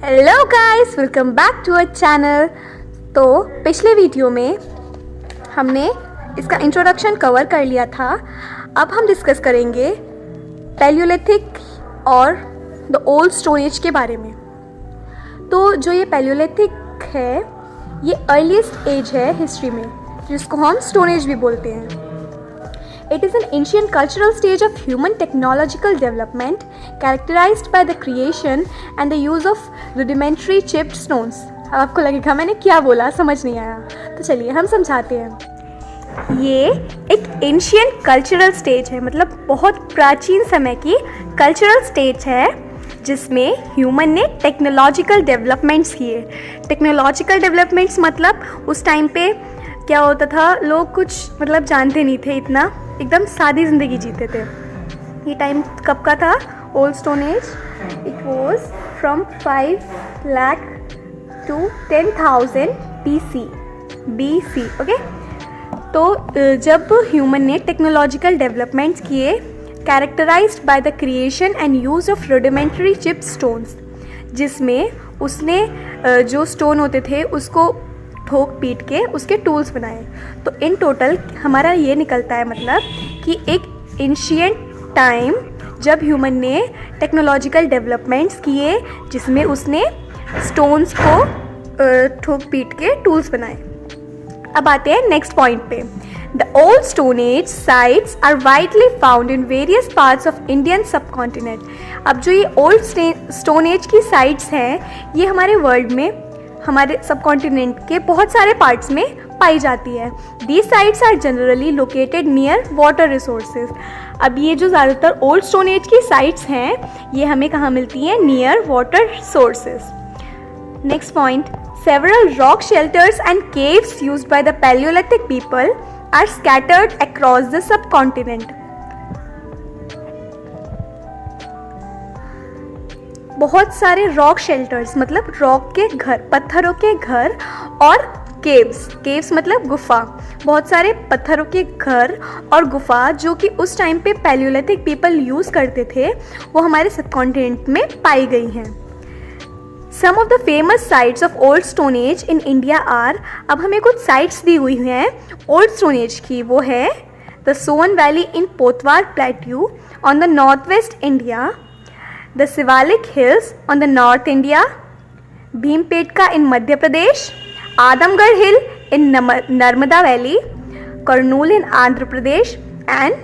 Hello guys, welcome back to our channel. तो पिछले video में हमने इसका इंट्रोडक्शन कवर कर लिया था। अब हम डिस्कस करेंगे पैलियोलिथिक और द ओल्ड स्टोन एज के बारे में। तो जो ये पैलियोलिथिक है ये अर्लीस्ट एज है हिस्ट्री में, जिसको हम स्टोन एज भी बोलते हैं। It is an ancient cultural stage of human technological development characterized by the creation and the use of rudimentary chipped stones. अब आपको लगेगा मैंने क्या बोला, समझ नहीं आया, तो चलिए हम समझाते हैं। ये एक एंशियंट कल्चरल स्टेज है, मतलब बहुत प्राचीन समय की कल्चरल स्टेज है जिसमें ह्यूमन ने टेक्नोलॉजिकल डेवलपमेंट्स किए। टेक्नोलॉजिकल डेवलपमेंट्स मतलब उस टाइम पे क्या होता था, लोग कुछ मतलब जानते नहीं थे इतना, एकदम सादी ज़िंदगी जीते थे। ये टाइम कब का था? Old stone age. It was from 5 lakh to 10,000 BC। Okay. तो जब ह्यूमन ने टेक्नोलॉजिकल डेवलपमेंट्स किए characterised by the creation and use of rudimentary chip stones, जिसमें उसने जो स्टोन होते थे उसको ठोक पीट के उसके टूल्स बनाए। तो इन टोटल हमारा ये निकलता है मतलब कि एक एंशिएंट टाइम जब ह्यूमन ने टेक्नोलॉजिकल डेवलपमेंट्स किए जिसमें उसने स्टोन्स को ठोक पीट के टूल्स बनाए। अब आते हैं नेक्स्ट पॉइंट पे। The old stone age sites are widely found in various parts of Indian subcontinent. अब जो ये ओल्ड स्टोन एज की साइट्स हैं ये हमारे वर्ल्ड में, हमारे सबकॉन्टिनेंट के बहुत सारे पार्ट्स में पाई जाती है। These sites are generally located near water resources. अब ये जो ज़्यादातर ओल्ड स्टोन एज की साइट्स हैं ये हमें कहाँ मिलती हैं? Near water sources. Next point, several rock shelters and caves used by the palaeolithic people are scattered across the subcontinent. बहुत सारे रॉक शेल्टर्स मतलब रॉक के घर, पत्थरों के घर, और केव्स मतलब गुफा, बहुत सारे पत्थरों के घर और गुफा जो कि उस टाइम पे पैलियोलिथिक पीपल यूज़ करते थे वो हमारे सबकॉन्टिनेंट में पाई गई हैं। Some of the famous sites of old stone age in India are, अब हमें कुछ साइट्स दी हुई हैं ओल्ड स्टोन एज की। वो है the Son valley in Potwar plateau on the north west India, the Shivalik Hills on the North India, Bhimpetka in Madhya Pradesh, Adamgarh Hill in Narmada Valley, Kurnool in Andhra Pradesh and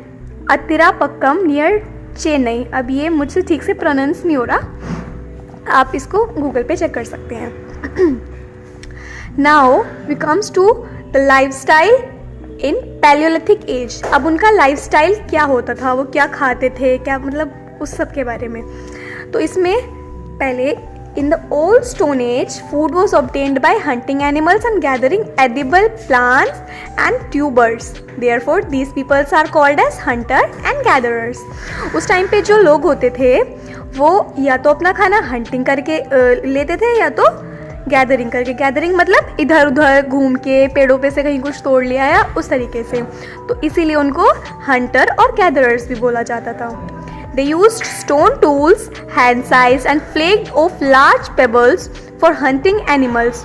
Athirapakkam near Chennai। अब ये मुझसे ठीक से pronounce नहीं हो रहा, आप इसको गूगल पे चेक कर सकते हैं। Now we comes to the lifestyle in Paleolithic age। अब उनका लाइफस्टाइल क्या होता था, वो क्या खाते थे, क्या मतलब उस सब के बारे में। तो इसमें पहले in the old stone age food was obtained by hunting animals and gathering edible plants and tubers, therefore these peoples are called as hunter and gatherers. उस टाइम पे जो लोग होते थे वो या तो अपना खाना हंटिंग करके लेते थे या तो गैदरिंग करके। गैदरिंग मतलब इधर उधर घूम के पेड़ों पे से कहीं कुछ तोड़ लिया या उस तरीके से, तो इसीलिए उनको हंटर और गैदरर्स भी बोला जाता था। They used stone tools, hand size and flaked off large pebbles for hunting animals।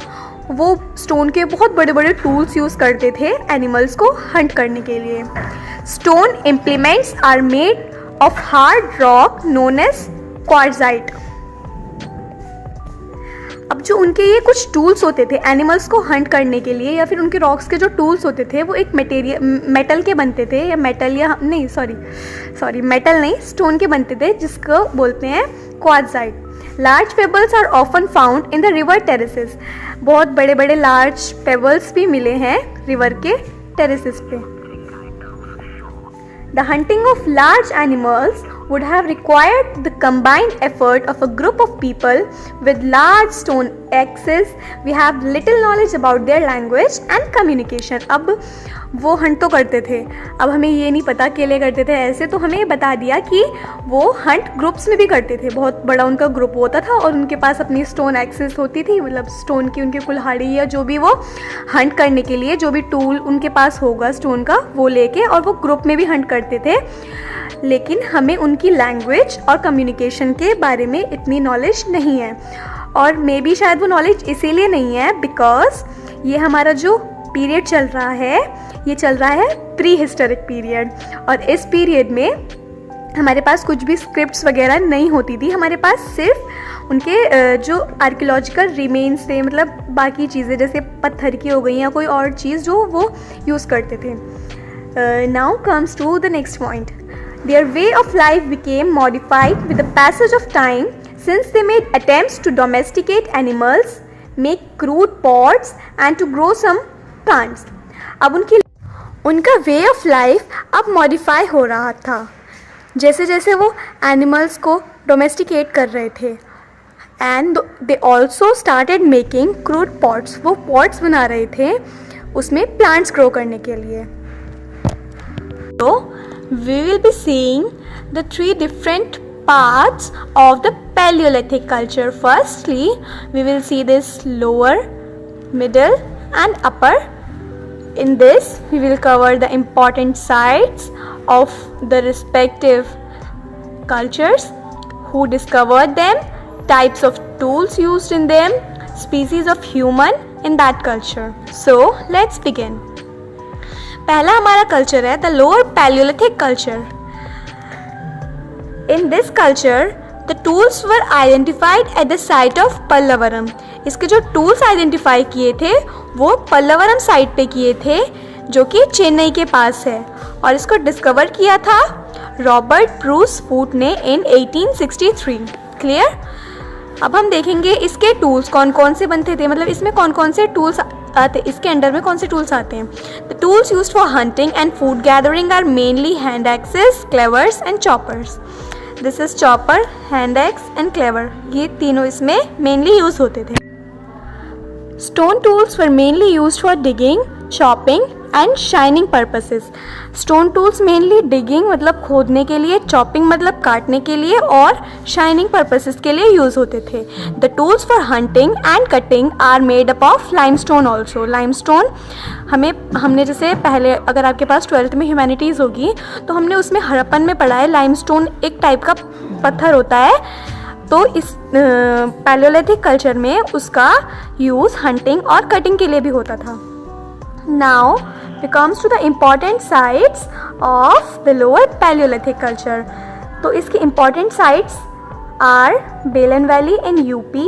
वो स्टोन के बहुत बड़े बड़े टूल्स यूज़ करते थे एनिमल्स को हंट करने के लिए। Stone implements are made of hard rock known as quartzite. अब जो उनके ये कुछ टूल्स होते थे एनिमल्स को हंट करने के लिए, या फिर उनके रॉक्स के जो टूल्स होते थे वो एक मेटल के बनते थे, या मेटल नहीं, स्टोन के बनते थे जिसको बोलते हैं quartzite. Large pebbles are often found in the river terraces. बहुत बड़े बड़े लार्ज पेबल्स भी मिले हैं रिवर के टेरेसेस पे। The hunting of large animals would have required the combined effort of a group of people with large stone axes. We have little knowledge about their language and communication। अब वो Hunt तो करते थे, अब हमें ये नहीं पता अकेले करते थे ऐसे, तो हमें बता दिया कि वो हंट ग्रुप्स में भी करते थे। बहुत बड़ा उनका ग्रुप होता था और उनके पास अपनी स्टोन एक्सेस होती थी, मतलब स्टोन की उनकी कुल्हाड़ी या जो भी वो हंट करने के लिए जो भी टूल उनके पास होगा स्टोन का वो लेके, और वो ग्रुप में भी हंट करते थे। लेकिन हमें उनकी लैंग्वेज और कम्युनिकेशन के बारे में इतनी नॉलेज नहीं है। और मे बी शायद वो नॉलेज इसीलिए नहीं है बिकॉज ये हमारा जो पीरियड चल रहा है ये चल रहा है प्री हिस्टोरिक पीरियड, और इस पीरियड में हमारे पास कुछ भी स्क्रिप्ट्स वगैरह नहीं होती थी, हमारे पास सिर्फ उनके जो आर्कियोलॉजिकल रिमेन्स थे, मतलब बाकी चीज़ें जैसे पत्थर की हो गई या कोई और चीज़ जो वो यूज़ करते थे. Now comes to the next point. Their way of life became modified with the passage of time since they made attempts to domesticate animals, make crude pots and to grow some plants. अब उनका way of life अब modify हो रहा था जैसे जैसे वो animals को डोमेस्टिकेट कर रहे थे. And they also started making crude pots. वो पॉट्स बना रहे थे उसमें प्लांट्स ग्रो करने के लिए. तो we will be seeing the three different parts of the Paleolithic culture. Firstly, we will see this lower, middle and upper. In this, we will cover the important sites of the respective cultures, who discovered them, types of tools used in them, species of human in that culture. So, let's begin. पहला हमारा culture है the lower palaeolithic culture. In this culture the tools were identified at the site of Pallavaram. इसके जो tools identify किए थे वो Pallavaram site पे किए थे जो कि चेन्नई के पास है, और इसको डिस्कवर किया था रॉबर्ट ब्रूस फूट ने इन 1863. क्लियर. अब हम देखेंगे इसके टूल्स कौन कौन से बनते थे, मतलब इसमें कौन कौन से टूल्स आते, इसके अंडर में कौन से टूल्स आते हैं. The tools used for hunting and food gathering are mainly hand axes, cleavers and choppers. This is chopper, hand axe and cleaver. ये तीनों इसमें मेनली यूज होते थे. Stone tools were mainly used for digging, chopping and shining purposes. Stone tools mainly digging मतलब खोदने के लिए, chopping मतलब काटने के लिए, और शाइनिंग पर्पसेस के लिए यूज़ होते थे. The tools for hunting and cutting are made up of limestone also. Limestone हमने जैसे पहले, अगर आपके पास 12th में ह्यूमैनिटीज़ होगी तो हमने उसमें हड़प्पन में पढ़ा है लाइमस्टोन एक टाइप का पत्थर होता है. तो इस पैलियोलिथिक कल्चर में उसका यूज़ हंटिंग और कटिंग के लिए भी होता था. Now we comes to the important sites of the lower Paleolithic culture. तो इसके important sites are Belen Valley in UP,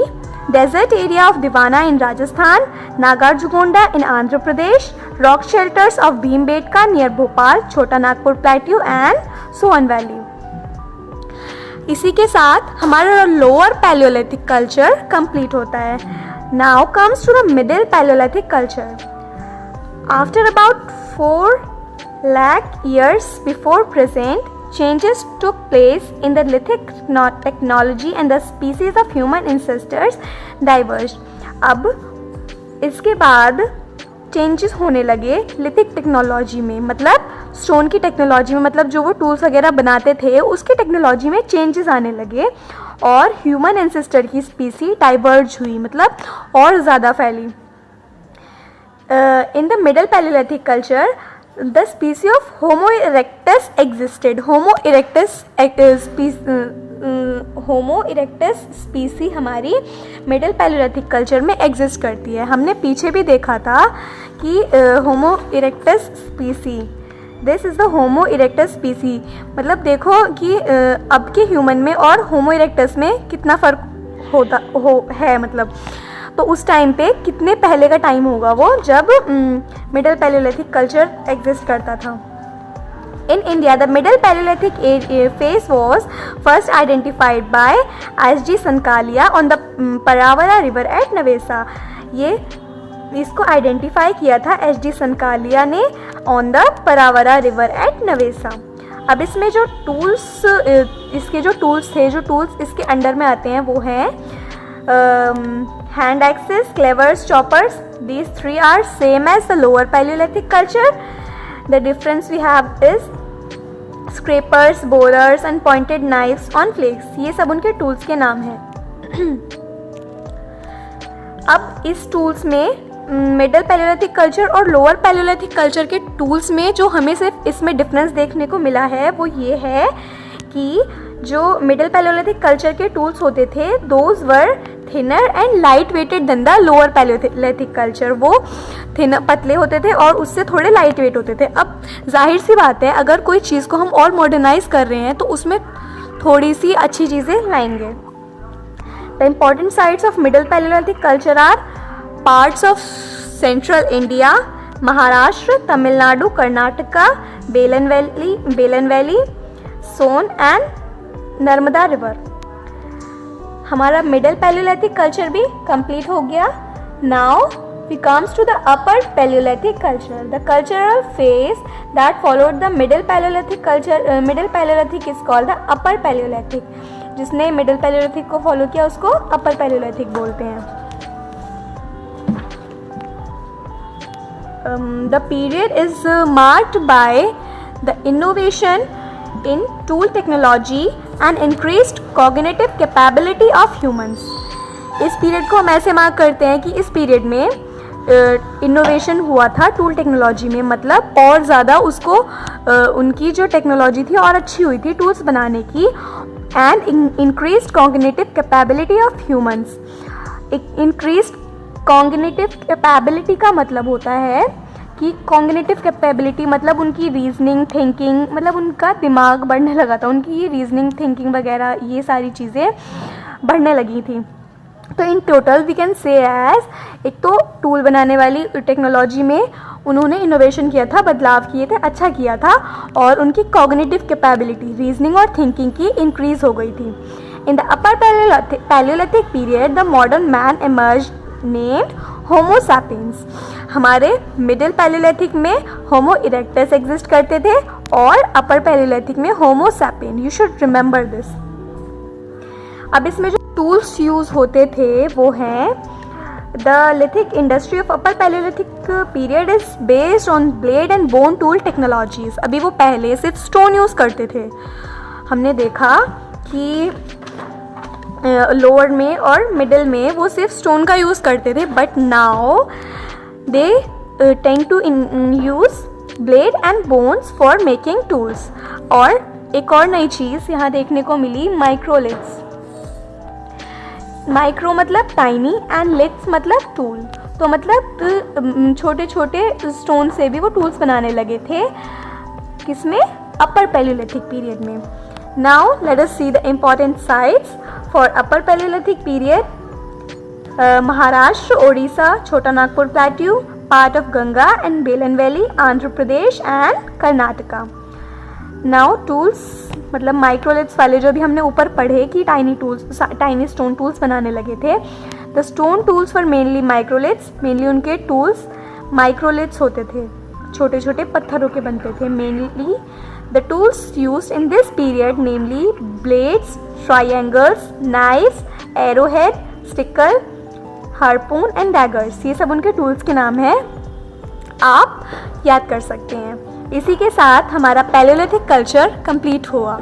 desert area of Diwana in Rajasthan, Nagarjugonda in Andhra Pradesh, rock shelters of Bhimbetka near Bhopal, Chota Nagpur Plateau and Soan Valley. इसी के साथ हमारा lower palaeolithic culture complete होता है. Now comes to the middle Paleolithic culture. After about 4 lakh years before present, changes took place in the lithic technology and the species of human ancestors diverged. अब इसके बाद changes होने लगे lithic technology में, मतलब stone की technology में, मतलब जो वो टूल्स वगैरह बनाते थे उसकी टेक्नोलॉजी में चेंजेस आने लगे, और ह्यूमन एंसेस्टर की स्पीसी डाइवर्ज हुई, मतलब और ज़्यादा फैली. In the middle Paleolithic culture, the species of Homo erectus existed. Homo erectus species हमारी middle Paleolithic culture में exist करती है. हमने पीछे भी देखा था कि Homo erectus species, this is the Homo erectus species. मतलब देखो कि अब के ह्यूमन में और Homo erectus में कितना फ़र्क है, मतलब तो उस टाइम पे कितने पहले का टाइम होगा वो जब मिडल पैलियोलिथिक कल्चर एग्जिस्ट करता था. In India the middle palaeolithic phase was first identified by H G. Sankalia on the Pravara river at Nevasa. ये इसको आइडेंटिफाई किया था एच.जी. सनकालिया ने on the Pravara river at Nevasa. अब इसमें जो टूल्स, इसके जो टूल्स थे, जो टूल्स इसके अंडर में आते हैं वो हैं hand axes, clevers, choppers. These three are same as the lower Paleolithic culture. The difference we have is scrapers, borers and pointed knives on flakes. ये सब उनके टूल्स के नाम हैं. अब इस टूल्स में मिडल पैलियोलिथिक कल्चर और लोअर पैलियोलिथिक कल्चर के टूल्स में जो हमें सिर्फ इसमें डिफरेंस देखने को मिला है वो ये है कि जो मिडल पैलियोलिथिक कल्चर के टूल्स होते थे those were thinner and light weighted than the lower palaeolithic culture. वो थिन पतले होते थे और उससे थोड़े लाइट वेट होते थे। अब जाहिर सी बात है, अगर कोई चीज़ को हम और मॉडर्नाइज कर रहे हैं तो उसमें थोड़ी सी अच्छी चीज़ें लाएंगे। The important sites of middle palaeolithic culture are parts of central India, Maharashtra, Tamil Nadu, Karnataka, Belan valley, Son and Narmada river. हमारा मिडल पैलियोलिथिक कल्चर भी कंप्लीट हो गया। Now we comes to the upper palaeolithic culture. The cultural phase that followed the middle palaeolithic culture, middle palaeolithic is called the upper palaeolithic. जिसने middle palaeolithic को follow किया उसको अपर Palaeolithic बोलते हैं। The period is marked by the innovation in tool technology and increased cognitive capability of humans. इस period को हम ऐसे मार्क करते हैं कि इस पीरियड में इनोवेशन हुआ था टूल टेक्नोलॉजी में, मतलब और ज़्यादा उसको उनकी जो टेक्नोलॉजी थी और अच्छी हुई थी टूल्स बनाने की। And increased cognitive capability of humans. Increased cognitive capability का मतलब होता है कि कॉग्निटिव कैपेबिलिटी मतलब उनकी रीजनिंग थिंकिंग, मतलब उनका दिमाग बढ़ने लगा था, उनकी रीजनिंग थिंकिंग वगैरह ये सारी चीज़ें बढ़ने लगी थी। तो in total we can say as, एक तो टूल बनाने वाली टेक्नोलॉजी में उन्होंने इनोवेशन किया था, बदलाव किए थे, अच्छा किया था, और उनकी कॉग्निटिव कैपेबिलिटी रीजनिंग और थिंकिंग की इंक्रीज हो गई थी। In the upper palaeolithic period the modern man emerge named Homo sapiens. हमारे मिडिल पैलियोलिथिक में होमो इरेक्टस एग्जिस्ट करते थे और अपर पैलियोलिथिक में homo sapien. You should remember this. अब इसमें जो टूल्स यूज होते थे वो हैं the lithic industry of upper palaeolithic period is based on blade and bone tool technologies. अभी वो पहले सिर्फ स्टोन यूज करते थे। हमने देखा कि लोअर में और मिडिल में वो सिर्फ स्टोन का यूज़ करते थे, but now they tend to use blade and bones for making tools. और एक और नई चीज़ यहाँ देखने को मिली, माइक्रोलिथ्स। माइक्रो मतलब टाइनी एंड लिथ्स मतलब टूल। तो मतलब छोटे छोटे स्टोन से भी वो टूल्स बनाने लगे थे। किसमें? अपर पैलियोलिथिक पीरियड में। Now let us see the important sites for Upper Paleolithic period. Maharashtra, Odisha, Chota Nagpur Plateau, part of Ganga and Belan Valley, Andhra Pradesh and Karnataka. Now tools मतलब microliths वाले जो भी हमने ऊपर पढ़े कि tiny stone tools बनाने लगे थे। The stone tools for mainly microliths, mainly उनके टूल्स माइक्रोलिथ्स होते थे, छोटे छोटे पत्थरों के बनते थे mainly. The tools used in this period namely blades, triangles, knives, arrowhead, stickle, harpoon and daggers। ये सब उनके टूल्स के नाम हैं, आप याद कर सकते हैं। इसी के साथ हमारा पैलियोलिथिक कल्चर कंप्लीट हुआ।